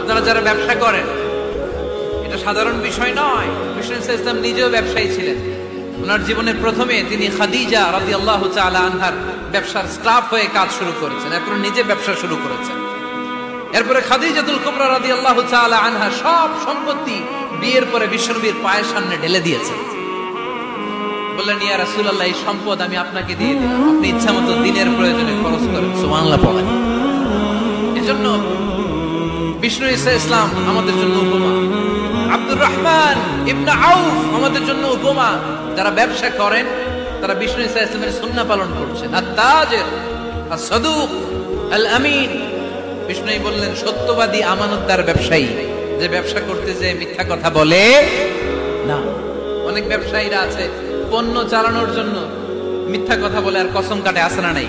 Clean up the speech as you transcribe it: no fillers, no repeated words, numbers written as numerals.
আপনারা যারা ব্যবসা করেন, এটা সাধারণ বিষয় নয়। বিষ্ণু ইসলাম নিজেও ব্যবসায়ী ছিলেন। ওনার জীবনের প্রথমে তিনি খাদিজা রাদিয়াল্লাহু তাআলা আনহার ব্যবসার স্টাফ হয়ে কাজ শুরু করেছেন, এরপর নিজে ব্যবসা শুরু করেছেন। এরপরে খাদিজাতুল কুবরা রাদিয়াল্লাহু তাআলা আনহা সব সম্পত্তি বিয়ের পরে বিশ্বনবীর পায়ের সামনে ঢেলে দিয়েছেন। বললেন, ইয়া রাসূলুল্লাহ, এই সম্পদ আমি আপনাকে দিয়ে দিলাম, আপনি ইচ্ছামতো দিনের প্রয়োজনে খরচ করেন। সুবহানাল্লাহ পড়েন। এজন্য বিষ্ণু ইসলাম আমাদের জন্য উপমা, আব্দুর রহমান ইবনে আউফ আমাদের জন্য উপমা। যারা ব্যবসা করেন তারা বিষ্ণু ইসলামের সুন্নাহ পালন করছেন। আত-তাজির আস-সাদুক আল-আমিন, বিষ্ণু বললেন সত্যবাদী আমানতদার ব্যবসায়ী, যে ব্যবসা করতে যে মিথ্যা কথা বলে না। অনেক ব্যবসায়ীরা আছে পণ্য চালানোর জন্য মিথ্যা কথা বলে আর কসম কাটে, আছে না নাই?